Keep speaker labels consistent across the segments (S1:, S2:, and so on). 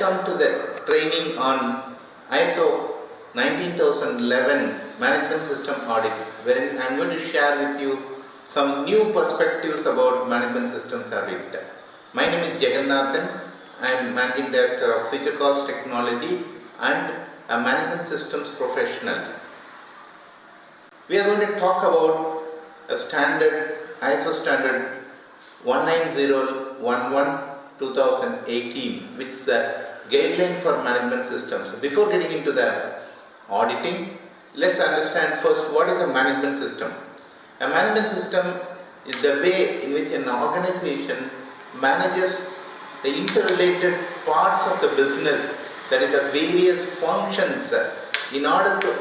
S1: Welcome to the training on ISO 19011 Management System Audit, wherein I am going to share with you some new perspectives about Management Systems Audit. My name is Jaganathan. I am Managing Director of Futurecalls Technology and a Management Systems professional. We are going to talk about a standard, ISO standard 19011-2018, which is the guideline for management systems. Before getting into the auditing, let's understand first what is a management system. A management system is the way in which an organization manages the interrelated parts of the business, that is the various functions, in order to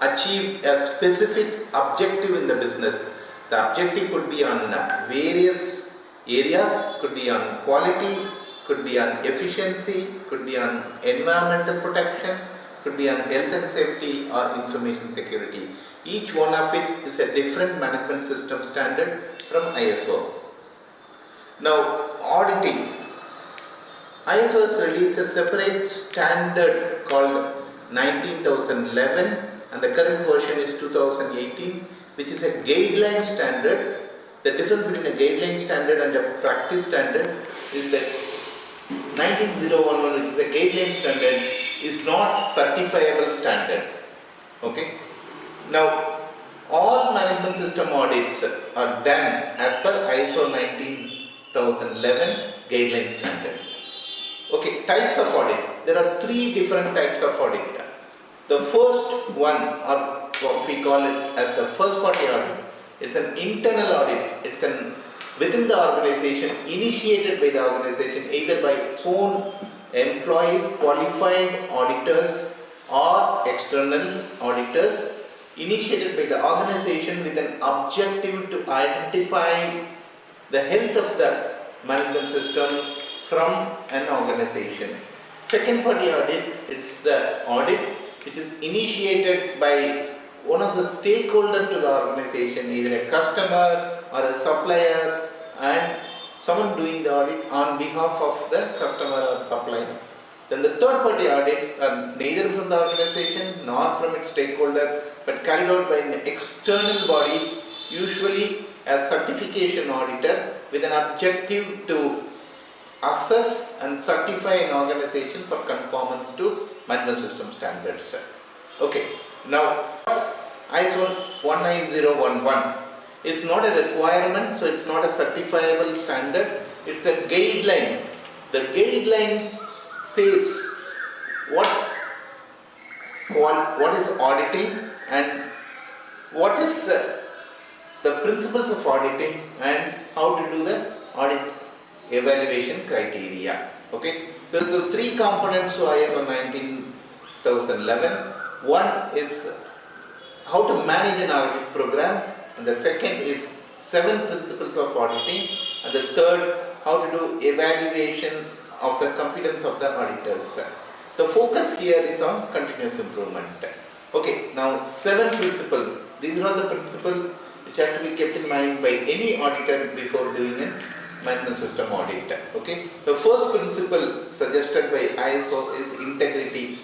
S1: achieve a specific objective in the business. The objective could be on various areas, could be on quality, could be on efficiency, could be on environmental protection, could be on health and safety or information security. Each one of it is a different management system standard from ISO. Now, auditing. ISO has released a separate standard called 19011 and the current version is 2018, which is a guideline standard. The difference between a guideline standard and a practice standard is that 19011, which is a guideline standard, is not certifiable standard. Okay. Now, all management system audits are done as per ISO 19011 guideline standard. Okay, types of audit. There are three different types of audit. The first one, or what we call it as the first party audit, it's an internal audit. It's within the organization, initiated by the organization, either by its own employees, qualified auditors or external auditors, initiated by the organization with an objective to identify the health of the management system from an organization. Second party audit, it's the audit which is initiated by one of the stakeholders to the organization, either a customer or a supplier, and someone doing the audit on behalf of the customer or supplier. Then the third party audits are neither from the organization nor from its stakeholder, but carried out by an external body, usually a certification auditor, with an objective to assess and certify an organization for conformance to management system standards. Okay, now ISO 19011 is not a requirement, so it's not a certifiable standard, it's a guideline. The guidelines says what is auditing and what is the principles of auditing and how to do the audit evaluation criteria. Okay, so three components to ISO 19011. One is how to manage an audit program, and the second is 7 principles of auditing, and the third, how to do evaluation of the competence of the auditors. The focus here is on continuous improvement. Okay, now 7 principles. These are the principles which have to be kept in mind by any auditor before doing a management system audit. Okay, the first principle suggested by ISO is integrity.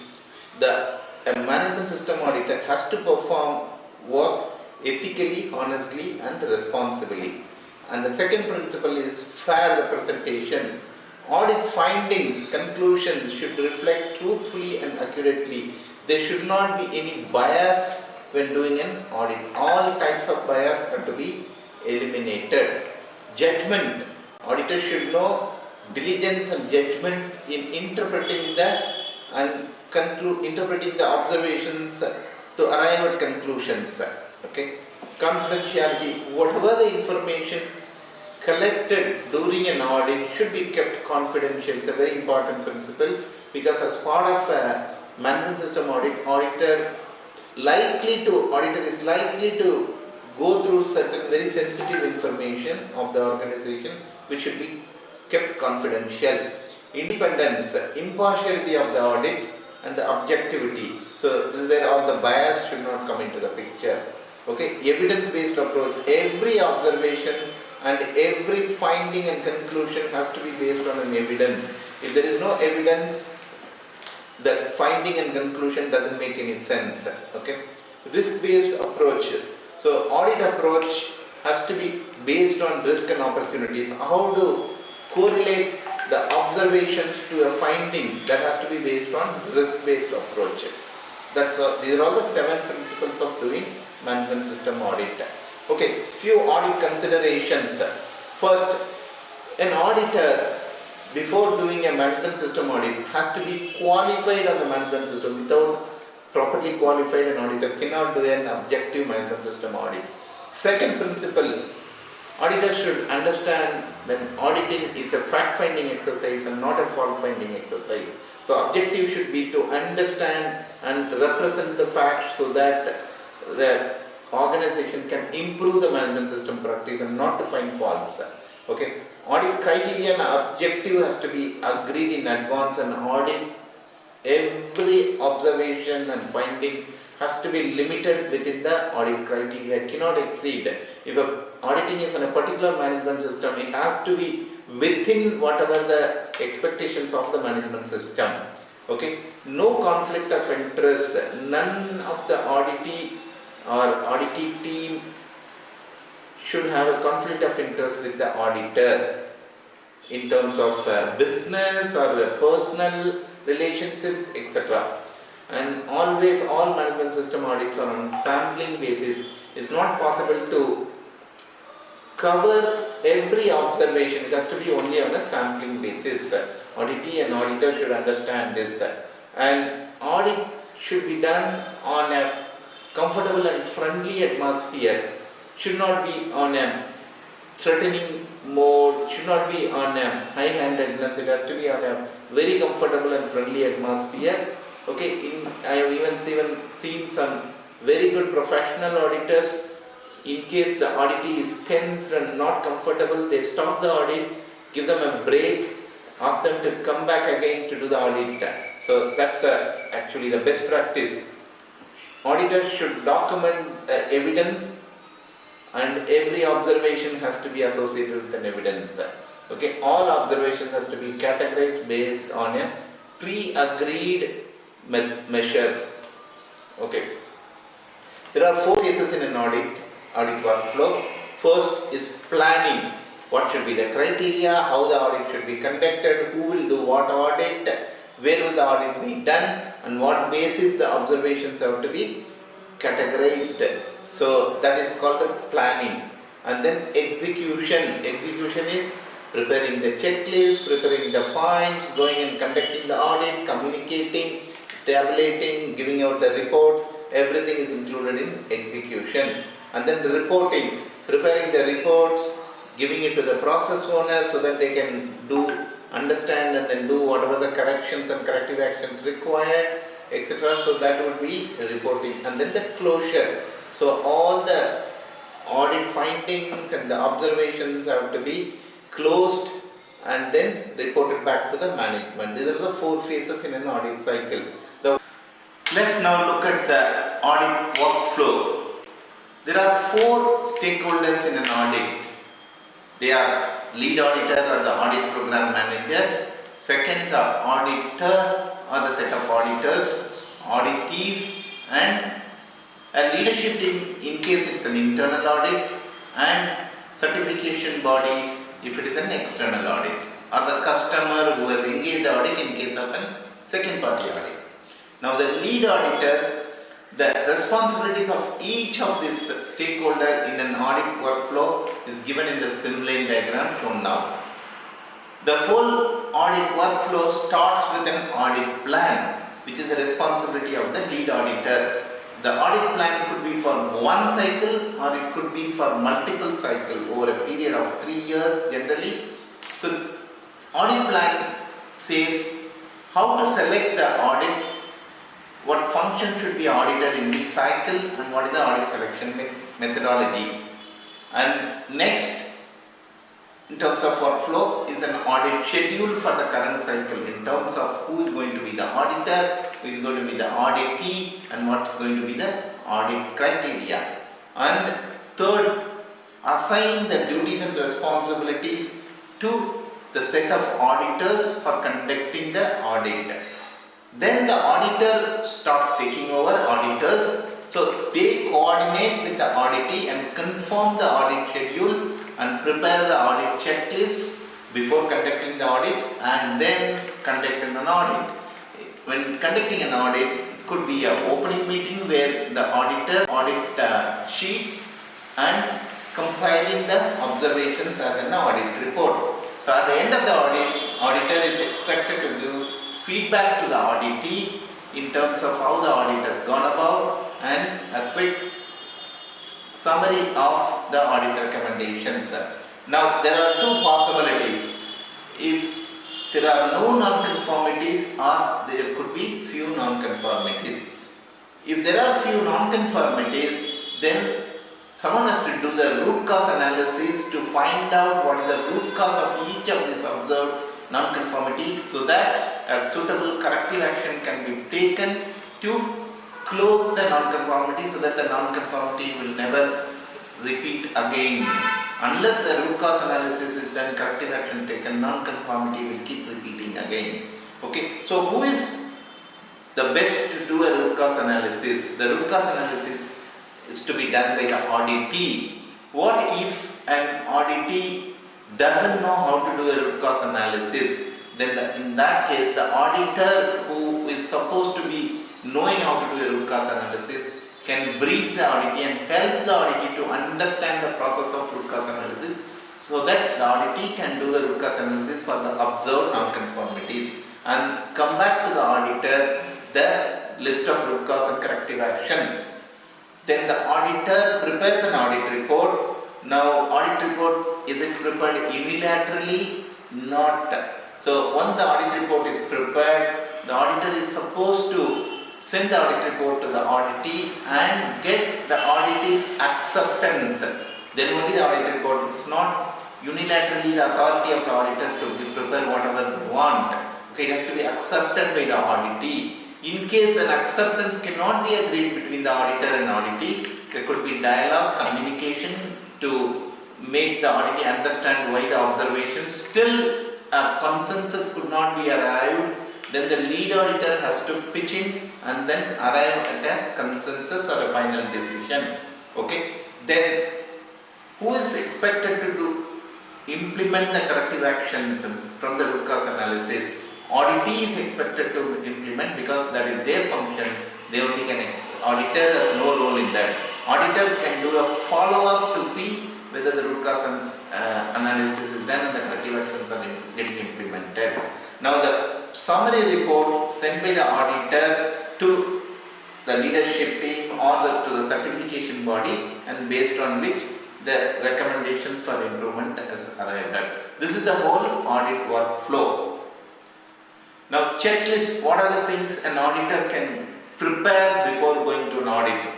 S1: A management system auditor has to perform work ethically, honestly and responsibly. And the second principle is fair representation. Audit findings, conclusions should reflect truthfully and accurately. There should not be any bias when doing an audit. All types of bias have to be eliminated. Judgment. Auditors should know diligence and judgment in interpreting the observations to arrive at conclusions. Okay. Confidentiality. Whatever the information collected during an audit should be kept confidential. It's a very important principle, because as part of a management system audit, auditor is likely to go through certain very sensitive information of the organization, which should be kept confidential. Independence, impartiality of the audit and the objectivity. So this is where all the bias should not come into the picture. Okay, evidence-based approach. Every observation and every finding and conclusion has to be based on an evidence. If there is no evidence, the finding and conclusion doesn't make any sense. Okay, risk-based approach. So audit approach has to be based on risk and opportunities. How to correlate the observations to your findings, that has to be based on risk-based approach. These are all the 7 principles of doing management system audit. Okay, few audit considerations. First, an auditor, before doing a management system audit, has to be qualified on the management system. Without properly qualified, an auditor cannot do an objective management system audit. Second principle, auditors should understand that auditing is a fact-finding exercise and not a fault-finding exercise. So objective should be to understand and represent the facts so that the organization can improve the management system practice and not to find faults. Okay, audit criteria and objective has to be agreed in advance, and audit every observation and finding has to be limited within the audit criteria, cannot exceed. If auditing is on a particular management system, it has to be within whatever the expectations of the management system. Okay, no conflict of interest. None of the auditee or auditee team should have a conflict of interest with the auditor in terms of business or personal relationship, etc. And always all management system audits are on sampling basis. It's not possible to cover every observation. It has to be only on a sampling basis. Auditee and auditor should understand this. And audit should be done on a comfortable and friendly atmosphere. Should not be on a threatening mode, should not be on a high-handedness. It has to be on a very comfortable and friendly atmosphere. Okay, I have even seen some very good professional auditors. In case the auditee is tensed and not comfortable, they stop the audit, give them a break, ask them to come back again to do the audit. So that's actually the best practice. Auditors should document evidence, and every observation has to be associated with an evidence. Okay, all observations has to be categorized based on a pre-agreed measure. Okay, there are 4 phases in an audit workflow. First is planning. What should be the criteria, how the audit should be conducted, who will do what audit, where will the audit be done, and what basis the observations have to be categorized. So that is called the planning. And then execution. Execution is preparing the checklist, preparing the points, going and conducting the audit, communicating, tabulating, giving out the report. Everything is included in execution. And then the reporting, preparing the reports, giving it to the process owner so that they can understand and then do whatever the corrections and corrective actions required, etc. So that would be reporting. And then the closure. So all the audit findings and the observations have to be closed and then reported back to the management. These are the 4 phases in an audit cycle. Let's now look at the audit workflow. There are 4 stakeholders in an audit. They are lead auditor or the audit program manager, second the auditor or the set of auditors, auditees, and a leadership team in case it's an internal audit, and certification bodies if it is an external audit, or the customer who has engaged the audit in case of a second party audit. Now the lead auditors, the responsibilities of each of these stakeholders in an audit workflow is given in the slimline diagram shown now. The whole audit workflow starts with an audit plan, which is the responsibility of the lead auditor. The audit plan could be for one cycle or it could be for multiple cycles over a period of 3 years generally. So audit plan says how to select the audit, what function should be audited in each cycle, and what is the audit selection methodology. And next, in terms of workflow, is an audit schedule for the current cycle in terms of who is going to be the auditor, who is going to be the auditee, and what is going to be the audit criteria. And third, assign the duties and responsibilities to the set of auditors for conducting the audit. Then the auditor starts taking over, auditors. So they coordinate with the auditee and confirm the audit schedule and prepare the audit checklist before conducting the audit and then conducting an audit. When conducting an audit, it could be an opening meeting where the auditor audit sheets and compiling the observations as an audit report. So at the end of the audit, auditor is expected to give feedback to the auditee in terms of how the audit has gone about and a quick summary of the audit recommendations. Now there are two possibilities. If there are no non-conformities or there could be few non-conformities. If there are few non-conformities, then someone has to do the root cause analysis to find out what is the root cause of each of these observed non-conformity so that a suitable corrective action can be taken to close the non-conformity so that the non-conformity will never repeat again. Unless the root cause analysis is done, corrective action taken, non-conformity will keep repeating again. Okay, so who is the best to do a root cause analysis? The root cause analysis is to be done by the auditee. What if an auditee doesn't know how to do a root cause analysis? Then in that case, the auditor who is supposed to be knowing how to do a root cause analysis can brief the auditee and help the auditee to understand the process of root cause analysis so that the auditee can do the root cause analysis for the observed non-conformities and come back to the auditor the list of root cause and corrective actions. Then the auditor prepares an audit report. Now audit report, is it prepared unilaterally? Not. So once the audit report is prepared, the auditor is supposed to send the audit report to the auditee and get the auditee's acceptance. Then only the audit report. It's not unilaterally the authority of the auditor to prepare whatever they want. Okay, it has to be accepted by the auditee. In case an acceptance cannot be agreed between the auditor and auditee, there could be dialogue, communication to make the auditee understand why the observation still a consensus could not be arrived. Then the lead auditor has to pitch in and then arrive at a consensus or a final decision. Okay. Then who is expected to implement the corrective actions from the root cause analysis? Auditee is expected to implement because that is their function. They only can. Auditor has no role in that. Auditor can do a follow-up to see whether the root cause analysis is done and the corrective actions are getting implemented. Now the summary report sent by the auditor to the leadership team or to the certification body and based on which the recommendations for improvement is arrived at. This is the whole audit workflow. Now checklist, what are the things an auditor can prepare before going to an audit?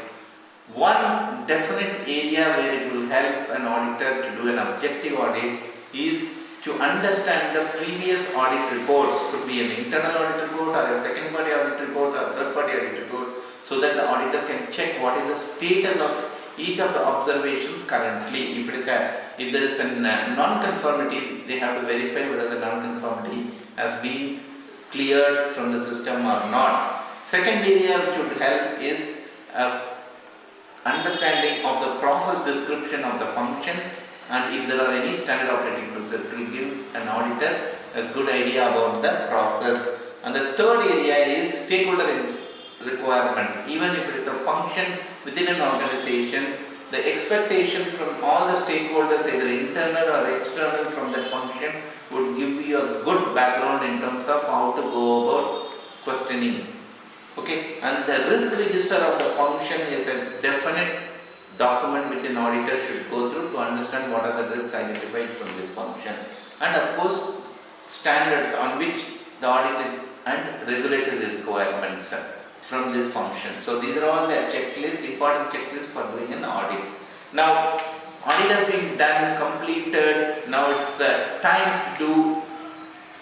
S1: One definite area where it will help an auditor to do an objective audit is to understand the previous audit reports. Could be an internal audit report or a second party audit report or third party audit report, so that the auditor can check what is the status of each of the observations currently. If there is a non-conformity, they have to verify whether the non-conformity has been cleared from the system or not. Second area which would help is understanding of the process description of the function, and if there are any standard operating procedures, it will give an auditor a good idea about the process. And the third area is stakeholder requirement. Even if it is a function within an organization, the expectation from all the stakeholders, either internal or external from that function, would give you a good background in terms of how to go about questioning. Okay, and the risk register of the function is a definite document which an auditor should go through to understand what are the risks identified from this function. And of course, standards on which the audit is and regulatory requirements from this function. So these are all the checklists, important checklists for doing an audit. Now, audit has been done, completed. Now it's the time to do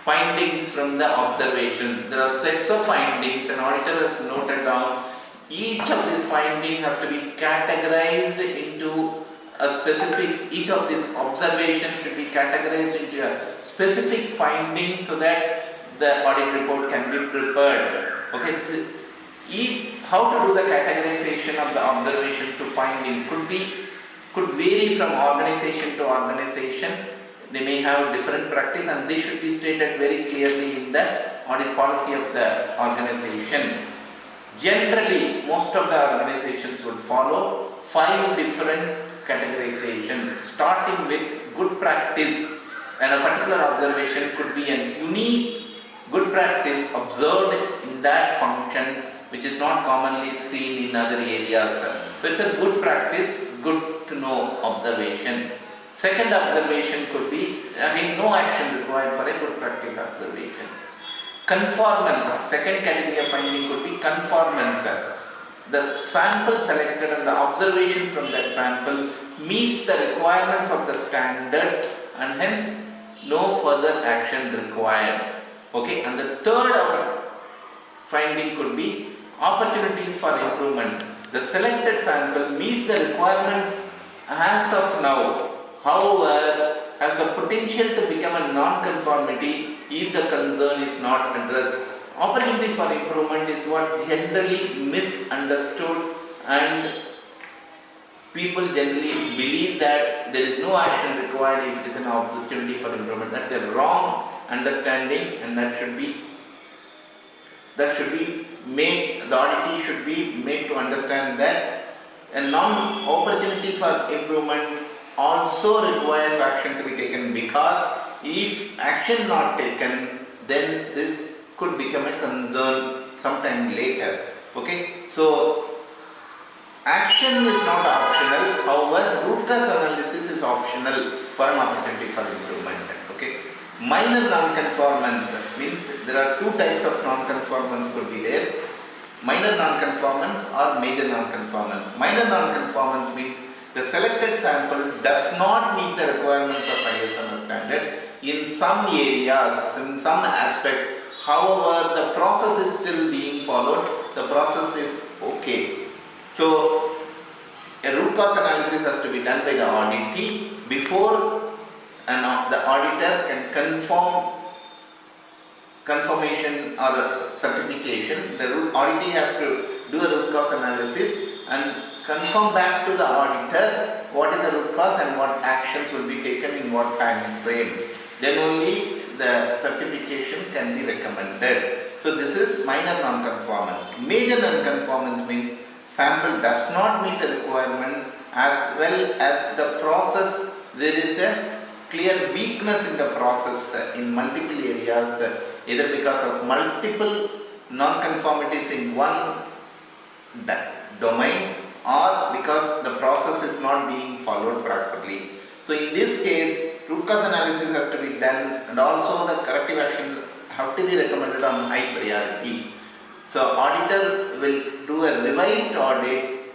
S1: findings from the observation. There are sets of findings. An auditor has noted down. Each of these findings has to be categorized into a specific. Each of these observations should be categorized into a specific finding so that the audit report can be prepared. Okay, how to do the categorization of the observation to finding could vary from organization to organization. They may have different practice, and they should be stated very clearly in the audit policy of the organization. Generally, most of the organizations would follow 5 different categorization, starting with good practice, and a particular observation could be a unique good practice observed in that function which is not commonly seen in other areas. So it's a good practice, good to know observation. Second observation could be, again, no action required for a good practice observation. Conformance, second category of finding could be conformance. The sample selected and the observation from that sample meets the requirements of the standards, and hence no further action required. Okay, and the third finding could be opportunities for improvement. The selected sample meets the requirements as of now, however, has the potential to become a non-conformity if the concern is not addressed. Opportunities for improvement is what generally misunderstood, and people generally believe that there is no action required if it is an opportunity for improvement. That's a wrong understanding, and that should be made, the auditee should be made to understand that a non-opportunity for improvement also requires action to be taken, because if action not taken, then this could become a concern sometime later. Okay, so action is not optional, however root cause analysis is optional for an opportunity for improvement. Okay, minor non-conformance means there are 2 types of non-conformance could be there: minor non-conformance or major non-conformance. Minor non-conformance means the selected sample does not meet the requirements of ISO standard in some areas, in some aspect. However, the process is still being followed, the process is okay. So, a root cause analysis has to be done by the auditee before the auditor can confirmation or certification. The auditee has to do a root cause analysis and confirm back to the auditor what is the root cause and what actions will be taken in what time frame. Then only the certification can be recommended. So this is minor non-conformance. Major non-conformance means sample does not meet the requirement, as well as the process, there is a clear weakness in the process in multiple areas, either because of multiple non-conformities in one domain, or because the process is not being followed properly. So in this case, root cause analysis has to be done, and also the corrective actions have to be recommended on high priority. So auditor will do a revised audit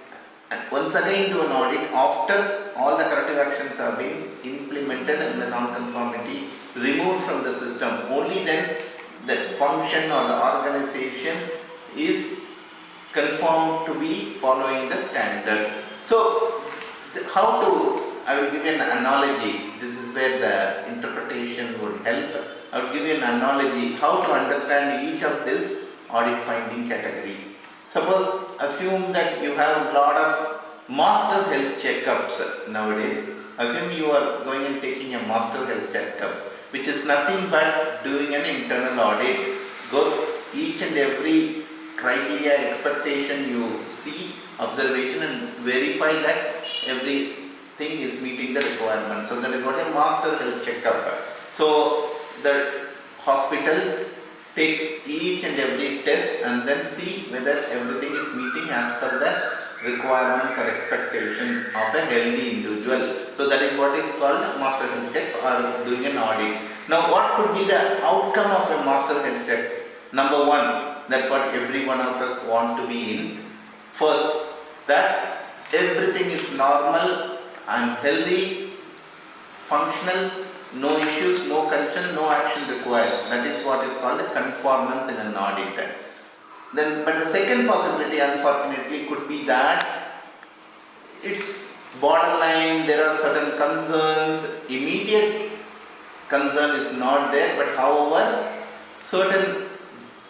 S1: and once again do an audit after all the corrective actions have been implemented and the non-conformity removed from the system. Only then the function or the organization is confirmed to be following the standard. So I will give you an analogy. This is where the interpretation would help. I will give you an analogy how to understand each of this audit finding category. Suppose, assume that you have a lot of master health checkups nowadays. Assume you are going and taking a master health checkup, which is nothing but doing an internal audit. Go each and every criteria, expectation you see, observation, and verify that everything is meeting the requirement. So that is what a master health checkup. So the hospital takes each and every test and then see whether everything is meeting as per the requirements or expectation of a healthy individual. So that is what is called master health check or doing an audit. Now what could be the outcome of a master health check? Number one, that's what every one of us want to be in. First, that everything is normal, I am healthy, functional, no issues, no concern, no action required. That is what is called conformance in an audit. Then, but the second possibility, unfortunately, could be that it's borderline, there are certain concerns, immediate concern is not there, but however, certain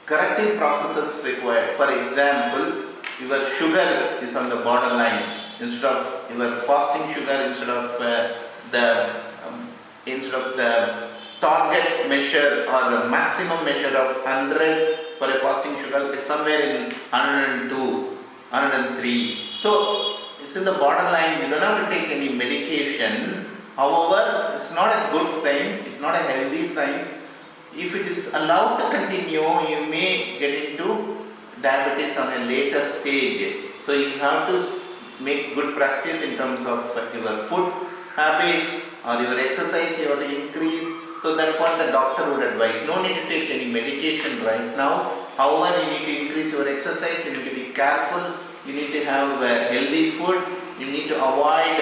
S1: corrective processes required. For example, your sugar is on the borderline. Instead of your fasting sugar, instead of the target measure or the maximum measure of 100 for a fasting sugar, it's somewhere in 102, 103. So it's in the borderline. You don't have to take any medication. However, it's not a good sign. It's not a healthy sign. If it is allowed to continue, you may get into diabetes on a later stage. So you have to make good practice in terms of your food habits or your exercise you have to increase. So that's what the doctor would advise. No need to take any medication right now. However, you need to increase your exercise, you need to be careful, you need to have healthy food, you need to avoid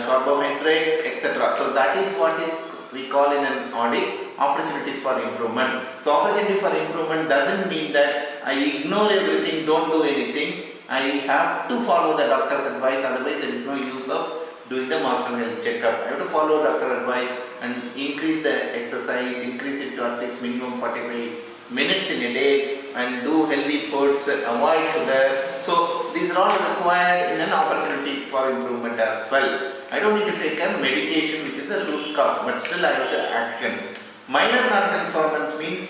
S1: carbohydrates, etc. So that is what is we call in an audit opportunities for improvement. So opportunity for improvement doesn't mean that I ignore everything, don't do anything. I have to follow the doctor's advice, otherwise there is no use of doing the master health checkup. I have to follow doctor advice and increase the exercise, increase it to at least minimum 45 minutes in a day, and do healthy foods, avoid sugar. So these are all required in an opportunity for improvement as well. I don't need to take a medication which is the root cause, but still I have to action. Minor non-conformance means,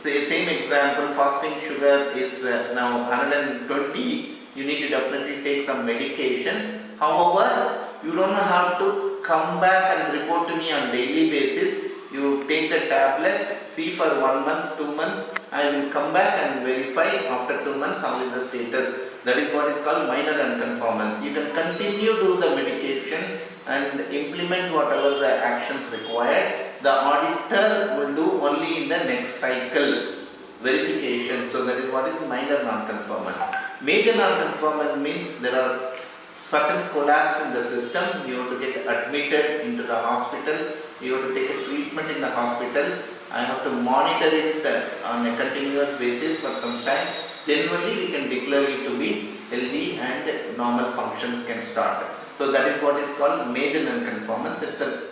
S1: same example, fasting sugar is now 120, you need to definitely take some medication. However, you don't have to come back and report to me on daily basis. You take the tablets, see for 1 month, 2 months, I will come back and verify after 2 months how is the status. That is what is called minor non-conformance. You can continue to do the medication and implement whatever the actions required. The auditor will do only in the next cycle verification. So that is what is minor non-conformance. Major non-conformance means there are certain collapse in the system. You have to get admitted into the hospital. You have to take a treatment in the hospital. I have to monitor it on a continuous basis for some time. Then only we can declare it to be healthy and normal functions can start. So that is what is called major non-conformance. It's a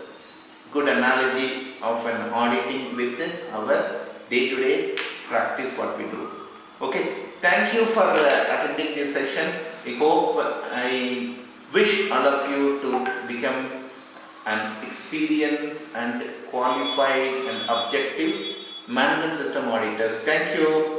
S1: good analogy of an auditing with our day-to-day practice what we do. Okay, thank you for attending this session. I wish all of you to become an experienced and qualified and objective management system auditors. Thank you.